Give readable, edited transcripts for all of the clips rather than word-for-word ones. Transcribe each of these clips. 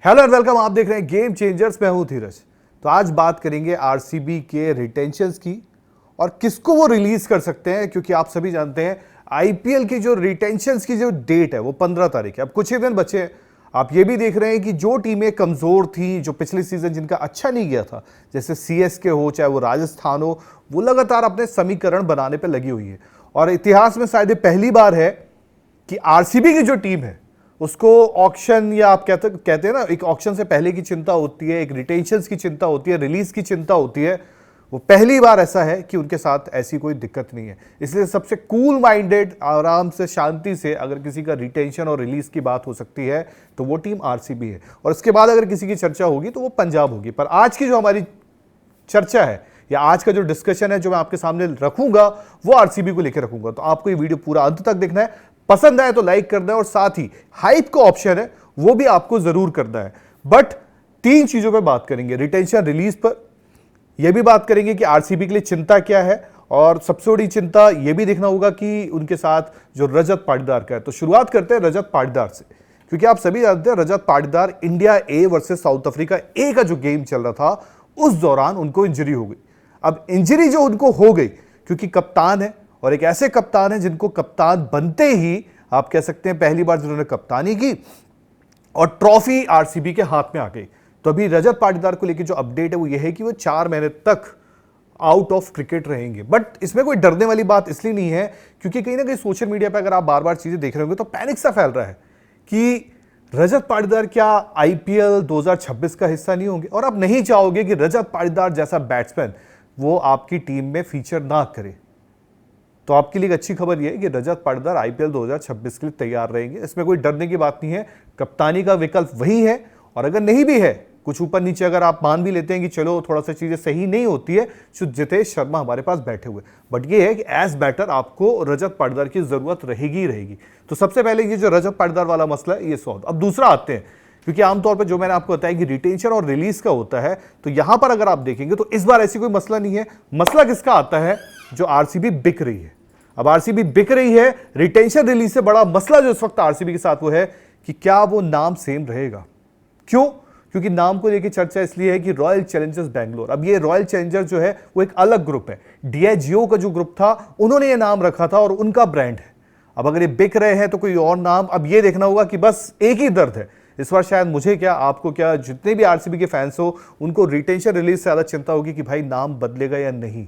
Hello and welcome. आप देख रहे हैं गेम चेंजर्स। मैं हूं धीरज। तो आज बात करेंगे आरसीबी के रिटेंशंस की और किसको वो रिलीज कर सकते हैं, क्योंकि आप सभी जानते हैं आईपीएल की जो रिटेंशंस की जो डेट है वो 15 तारीख है। अब कुछ ही दिन बचे हैं। आप ये भी देख रहे हैं कि जो टीमें कमजोर थी, जो पिछले सीजन जिनका अच्छा नहीं गया था, जैसे सीएसके हो चाहे वो राजस्थान हो, वो लगातार अपने समीकरण बनाने पर लगी हुई है। और इतिहास में शायद पहली बार है कि आरसीबी की जो टीम है उसको ऑक्शन, या आप कहते हैं ना, एक ऑक्शन से पहले की चिंता होती है, एक रिटेंशंस की चिंता होती है, रिलीज की चिंता होती है। वो पहली बार ऐसा है कि उनके साथ ऐसी कोई दिक्कत नहीं है। इसलिए सबसे कूल माइंडेड, आराम से, शांति से अगर किसी का रिटेंशन और रिलीज की बात हो सकती है तो वो टीम आरसीबी है। और इसके बाद अगर किसी की चर्चा होगी तो वो पंजाब होगी। पर आज की जो हमारी चर्चा है या आज का जो डिस्कशन है जो मैं आपके सामने रखूंगा वो आरसीबी को लेकर रखूंगा। तो आपको ये वीडियो पूरा अंत तक देखना है। पसंद आए तो लाइक करना है और साथ ही हाइप का ऑप्शन है वो भी आपको जरूर करना है। बट तीन चीजों पे बात करेंगे, रिटेंशन, रिलीज पर यह भी बात करेंगे कि आरसीबी के लिए चिंता क्या है, और सबसे बड़ी चिंता यह भी देखना होगा कि उनके साथ जो रजत पाटीदार का है। तो शुरुआत करते हैं रजत पाटीदार से, क्योंकि आप सभी जानते हैं Rajat Patidar India A versus South Africa A का जो गेम चल रहा था उस दौरान उनको इंजरी हो गई। अब इंजरी जो उनको हो गई, क्योंकि कप्तान है और एक ऐसे कप्तान है जिनको कप्तान बनते ही आप कह सकते हैं पहली बार जिन्होंने कप्तानी की और ट्रॉफी आरसीबी के हाथ में आ गई। तो अभी रजत पाटीदार को लेकर जो अपडेट है वो ये है कि वो 4 महीने तक आउट ऑफ क्रिकेट रहेंगे। बट इसमें कोई डरने वाली बात इसलिए नहीं है क्योंकि कहीं ना कहीं सोशल मीडिया पर अगर आप बार बार चीजें देख रहे होंगे तो पैनिक सा फैल रहा है कि रजत पाटीदार क्या आईपीएल 2026 का हिस्सा नहीं होंगे, और आप नहीं चाहोगे कि रजत पाटीदार जैसा बैट्समैन वो आपकी टीम में फीचर ना करे। तो आपके लिए एक अच्छी खबर यह है कि रजत पाटीदार आईपीएल 2026 के लिए तैयार रहेंगे। इसमें कोई डरने की बात नहीं है। कप्तानी का विकल्प वही है, और अगर नहीं भी है, कुछ ऊपर नीचे अगर आप मान भी लेते हैं कि चलो थोड़ा सा चीजें सही नहीं होती है, तो जितेश शर्मा हमारे पास बैठे हुए, बट ये है कि एज बैटर आपको रजत पाटीदार की जरूरत रहेगी ही रहेगी। तो सबसे पहले ये जो रजत पाटीदार वाला मसला है ये सॉल्व। अब दूसरा आते हैं, क्योंकि आमतौर पर जो मैंने आपको बताया कि रिटेंशन और रिलीज का होता है, तो यहां पर अगर आप देखेंगे तो इस बार ऐसी कोई मसला नहीं है। मसला किसका आता है? जो आरसीबी बिक रही है। अब आरसीबी बिक रही है, रिटेंशन रिलीज से बड़ा मसला जो इस वक्त आरसीबी के साथ वो है कि क्या वो नाम सेम रहेगा। क्यों? क्योंकि नाम को लेकर चर्चा इसलिए है कि रॉयल चैलेंजर्स बैंगलोर, अब ये रॉयल चैलेंजर्स जो है वो एक अलग ग्रुप है। डियाजियो का जो ग्रुप था उन्होंने ये नाम रखा था और उनका ब्रांड है। अब अगर ये बिक रहे हैं तो कोई और नाम, अब ये देखना होगा कि बस एक ही दर्द है इस बार, शायद मुझे क्या, आपको क्या, जितने भी आरसीबी के फैंस हो उनको रिटेंशन रिलीज से ज्यादा चिंता होगी कि भाई नाम बदलेगा या नहीं,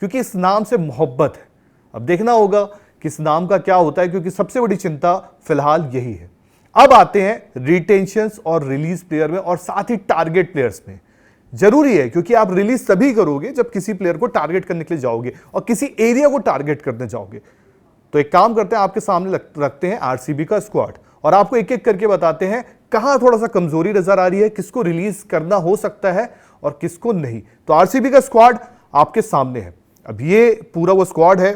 क्योंकि इस नाम से मोहब्बत है। अब देखना होगा कि इस नाम का क्या होता है, क्योंकि सबसे बड़ी चिंता फिलहाल यही है। अब आते हैं रिटेंशंस और रिलीज प्लेयर में और साथ ही टारगेट प्लेयर्स में। जरूरी है, क्योंकि आप रिलीज तभी करोगे जब किसी प्लेयर को टारगेट करने के लिए जाओगे और किसी एरिया को टारगेट करने जाओगे। तो एक काम करते हैं, आपके सामने रखते हैं आरसीबी का स्क्वाड और आपको एक एक करके बताते हैं कहां थोड़ा सा कमजोरी नजर आ रही है, किसको रिलीज करना हो सकता है और किसको नहीं। तो आरसीबी का स्क्वाड आपके सामने है। अब ये पूरा वो स्क्वाड है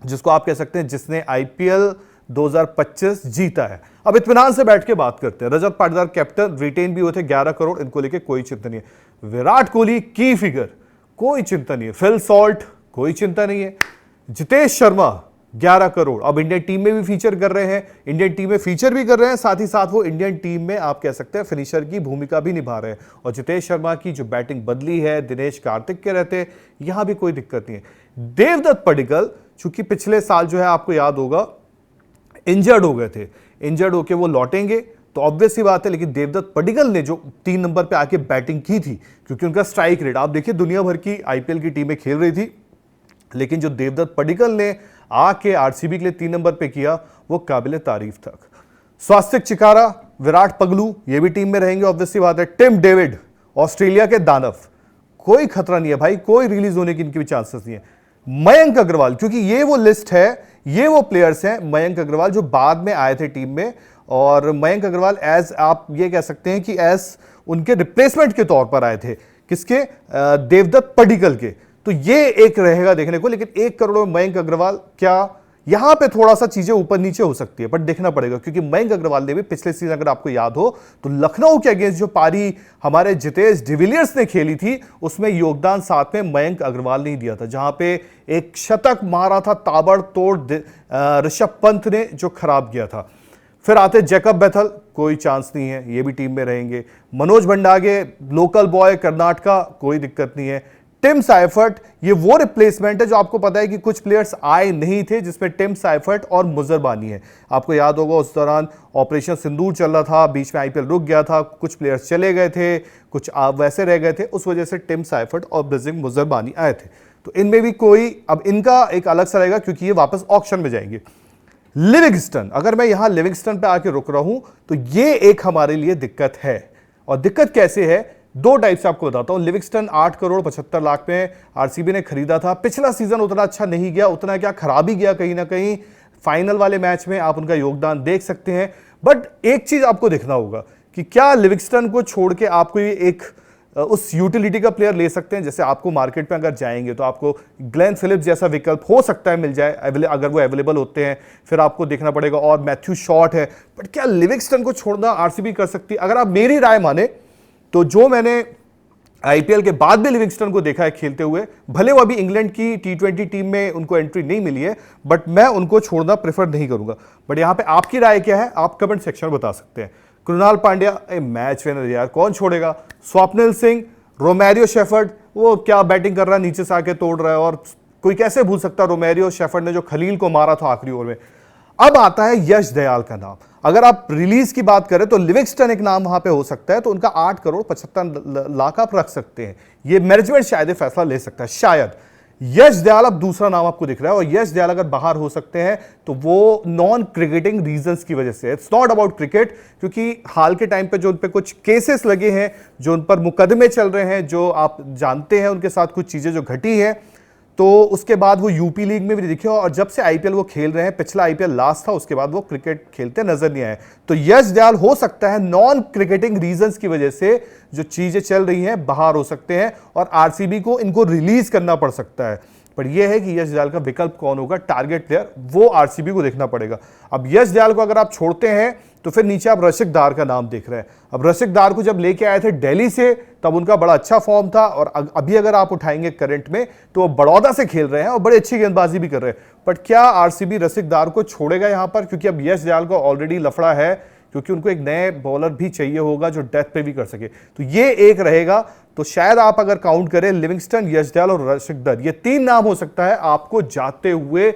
जिसको आप कह सकते हैं जिसने आईपीएल 2025 जीता है। अब इत्मीनान से बैठ के बात करते हैं। रजत पाटीदार कैप्टन, रिटेन भी हुए थे 11 करोड़, इनको लेके कोई चिंता नहीं है। विराट कोहली की फिगर, कोई चिंता नहीं है। फिल सॉल्ट, कोई चिंता नहीं है। जितेश शर्मा 11 करोड़, अब इंडियन टीम में भी फीचर कर रहे हैं, इंडियन टीम में फीचर भी कर रहे हैं, साथ ही साथ वो इंडियन टीम में आप कह सकते हैं फिनिशर की भूमिका भी निभा रहे हैं। और जितेश शर्मा की जो बैटिंग बदली है दिनेश कार्तिक के रहते, यहां भी कोई दिक्कत नहीं है। देवदत्त पडिक्कल, चूंकि पिछले साल जो है आपको याद होगा इंजर्ड हो गए थे, इंजर्ड होके वो लौटेंगे तो ऑब्वियस सी बात है, लेकिन देवदत्त पडिक्कल ने जो 3 नंबर पे आके बैटिंग की थी, क्योंकि उनका स्ट्राइक रेट, आप देखिए दुनिया भर की आईपीएल की टीमें खेल रही थी, लेकिन जो देवदत्त पडिक्कल ने आके आरसीबी के लिए 3 नंबर पे किया वो काबिले तारीफ था। स्वास्तिक चिकारा, विराट पगलू, ये भी टीम में रहेंगे ऑब्वियस सी बात है। टिम डेविड, ऑस्ट्रेलिया के दानव, कोई खतरा नहीं है भाई, कोई रिलीज होने की इनकी भी चांसेस नहीं है। मयंक अग्रवाल, क्योंकि ये वो लिस्ट है, ये वो प्लेयर्स हैं, मयंक अग्रवाल जो बाद में आए थे टीम में, और मयंक अग्रवाल एज आप ये कह सकते हैं कि एज उनके रिप्लेसमेंट के तौर पर आए थे, किसके? देवदत्त पडिक्कल के। तो ये एक रहेगा देखने को, लेकिन 1 करोड़ में मयंक अग्रवाल, क्या यहां पे थोड़ा सा चीजें ऊपर नीचे हो सकती है, बट देखना पड़ेगा, क्योंकि मयंक अग्रवाल ने भी पिछले सीजन अगर आपको याद हो तो लखनऊ के अगेंस्ट जो पारी हमारे जितेश डिविलियर्स ने खेली थी उसमें योगदान साथ में मयंक अग्रवाल ने दिया था, जहां पे एक शतक मारा था ताबड़तोड़ ऋषभ पंत ने जो खराब किया था। फिर आते जैकब बेथल, कोई चांस नहीं है, ये भी टीम में रहेंगे। मनोज भंडागे, लोकल बॉय, कर्नाटका, कोई दिक्कत नहीं है। टिम साइफर्ट, ये वो रिप्लेसमेंट है जो आपको पता है कि कुछ प्लेयर्स आए नहीं थे, जिसमें टिम साइफर्ट और मुजर बानी है। आपको याद होगा उस दौरान ऑपरेशन सिंदूर चल रहा था, बीच में आईपीएल रुक गया था, कुछ प्लेयर्स चले गए थे, कुछ वैसे रह गए थे, उस वजह से टिम साइफर्ट और ब्रिजिंग मुजर बानी आए थे। तो इनमें भी कोई, अब इनका एक अलग सा रहेगा क्योंकि ये वापस ऑक्शन में जाएंगे। लिविंगस्टन, अगर मैं यहां लिविंगस्टन पे आके रुक रहा हूं तो ये एक हमारे लिए दिक्कत है। और दिक्कत कैसे है, दो टाइप से आपको बताता हूं। लिविंगस्टन 8 करोड़ 75 लाख में आरसीबी ने खरीदा था। पिछला सीजन उतना अच्छा नहीं गया, उतना क्या खराब ही गया कहीं ना कहीं। फाइनल वाले मैच में आप उनका योगदान देख सकते हैं, बट एक चीज आपको देखना होगा कि क्या लिविंगस्टन को छोड़ के आपको ये एक उस यूटिलिटी का प्लेयर ले सकते हैं। जैसे आपको मार्केट में अगर जाएंगे तो आपको ग्लेन फिलिप्स जैसा विकल्प हो सकता है मिल जाए, अगर वो अवेलेबल होते हैं। फिर आपको देखना पड़ेगा, और मैथ्यू शॉट है, बट क्या लिविंगस्टन को छोड़ना आरसीबी कर सकती है? अगर आप मेरी राय माने तो जो मैंने आईपीएल के बाद भी लिविंगस्टन को देखा है खेलते हुए, भले वो अभी इंग्लैंड की T20 टीम में उनको एंट्री नहीं मिली है, बट मैं उनको छोड़ना प्रेफर नहीं करूंगा। बट यहां पे आपकी राय क्या है, आप कमेंट सेक्शन में बता सकते हैं। कृणाल पांड्या, मैच विनर यार, कौन छोड़ेगा। स्वप्निल सिंह, रोमेरियो शेफर्ड, वो क्या बैटिंग कर रहा है, नीचे से आके तोड़ रहा है, और कोई कैसे भूल सकता रोमेरियो शेफर्ड ने जो खलील को मारा था आखिरी ओवर में। अब आता है यश दयाल का नाम। अगर आप रिलीज की बात करें तो लिविंगस्टन एक नाम वहां पे हो सकता है, तो उनका 8 करोड़ 75 लाख आप रख सकते हैं। ये मैनेजमेंट शायद फैसला ले सकता है, शायद। यश दयाल अब दूसरा नाम आपको दिख रहा है, और यश दयाल अगर बाहर हो सकते हैं तो वो नॉन क्रिकेटिंग रीजंस की वजह से। इट्स नॉट अबाउट क्रिकेट, क्योंकि हाल के टाइम पे जो उन पे कुछ केसेस लगे हैं, जो उन पर मुकदमे चल रहे हैं, जो आप जानते हैं उनके साथ कुछ चीजें जो घटी है, तो उसके बाद वो यूपी लीग में भी दिखे, और जब से आईपीएल वो खेल रहे हैं, पिछला आईपीएल लास्ट था, उसके बाद वो क्रिकेट खेलते नजर नहीं आए। तो यश दयाल हो सकता है नॉन क्रिकेटिंग रीजंस की वजह से जो चीजें चल रही हैं बाहर हो सकते हैं, और आरसीबी को इनको रिलीज करना पड़ सकता है। पर यह है कि यश दयाल का विकल्प कौन होगा, टारगेट प्लेयर, वो आरसीबी को देखना पड़ेगा। अब यश दयाल को अगर आप छोड़ते हैं तो फिर नीचे आप रशिक दार का नाम देख रहे हैं। अब रशिक दार को जब लेके आए थे दिल्ली से, तब उनका बड़ा अच्छा फॉर्म था, और अभी अगर आप उठाएंगे करंट में तो वो बड़ौदा से खेल रहे हैं और बड़ी अच्छी गेंदबाजी भी कर रहे हैं। बट क्या आरसीबी रशिक दार को छोड़ेगा यहां पर, क्योंकि अब यश दयाल को ऑलरेडी लफड़ा है, क्योंकि उनको एक नए बॉलर भी चाहिए होगा जो डेथ पे भी कर सके। तो ये एक रहेगा। तो शायद आप अगर काउंट करें, लिविंगस्टन, यश दयाल और रशिक दार, ये 3 नाम हो सकता है आपको जाते हुए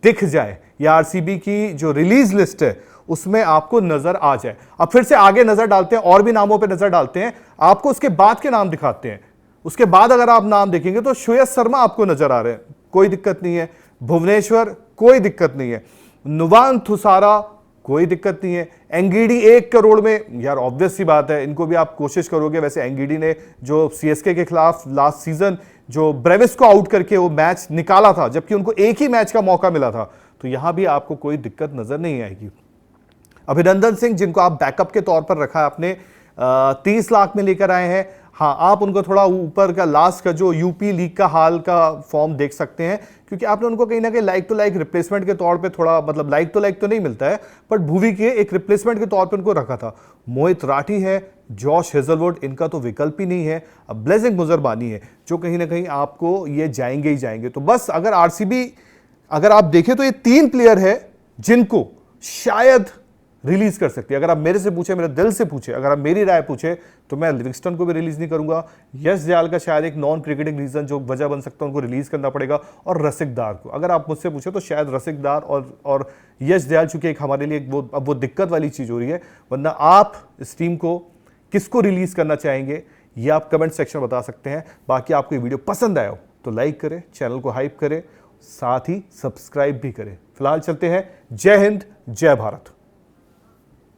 दिख जाए, या आरसीबी की जो रिलीज लिस्ट है उसमें आपको नजर आ जाए। अब फिर से आगे नजर डालते हैं, और भी नामों पे नजर डालते हैं, आपको उसके बाद के नाम दिखाते हैं। उसके बाद अगर आप नाम देखेंगे तो श्रेयस शर्मा आपको नजर आ रहे हैं, कोई दिक्कत नहीं है। भुवनेश्वर, कोई दिक्कत नहीं है। नुवान थुसारा, कोई दिक्कत नहीं है। एंगीडी 1 करोड़ में, यार ऑब्वियस सी बात है, इनको भी आप कोशिश करोगे। वैसे एंगीडी ने जो सीएसके के खिलाफ लास्ट सीजन जो ब्रेविस को आउट करके वो मैच निकाला था, जबकि उनको एक ही मैच का मौका मिला था, तो यहां भी आपको कोई दिक्कत नजर नहीं आएगी। अभिनंदन सिंह, जिनको आप बैकअप के तौर पर रखा है आपने, 30 लाख में लेकर आए हैं। हाँ, आप उनको थोड़ा ऊपर का लास्ट का जो यूपी लीग का हाल का फॉर्म देख सकते हैं, क्योंकि आपने उनको कहीं ना कहीं लाइक टू लाइक रिप्लेसमेंट के तौर पे थोड़ा, मतलब लाइक टू लाइक तो नहीं मिलता है, बट भुवी के एक रिप्लेसमेंट के तौर पे उनको रखा था। मोहित राठी है, जॉश हेजलवुड, इनका तो विकल्प ही नहीं है। अब ब्लेसिंग मुजर बानी है, जो कहीं ना कहीं आपको ये जाएंगे ही जाएंगे। तो बस अगर आरसीबी, अगर आप देखें तो ये 3 प्लेयर है जिनको शायद रिलीज कर सकती है। अगर आप मेरे से पूछे, मेरे दिल से पूछे, अगर आप मेरी राय पूछे, तो मैं लिविंगस्टन को भी रिलीज नहीं करूंगा। यश दयाल का शायद एक नॉन क्रिकेटिंग रीजन जो वजह बन सकता है, उनको रिलीज करना पड़ेगा। और रसिक दार को अगर आप मुझसे पूछे तो शायद रसिक दार और यश दयाल, चूंकि एक हमारे लिए अब वो दिक्कत वाली चीज हो रही है। वरना आप इस टीम को किसको रिलीज करना चाहेंगे, ये आप कमेंट सेक्शन में बता सकते हैं। बाकी आपको ये वीडियो पसंद आया हो तो लाइक करें, चैनल को हाइप करें, साथ ही सब्सक्राइब भी करें। फिलहाल चलते हैं। जय हिंद, जय भारत।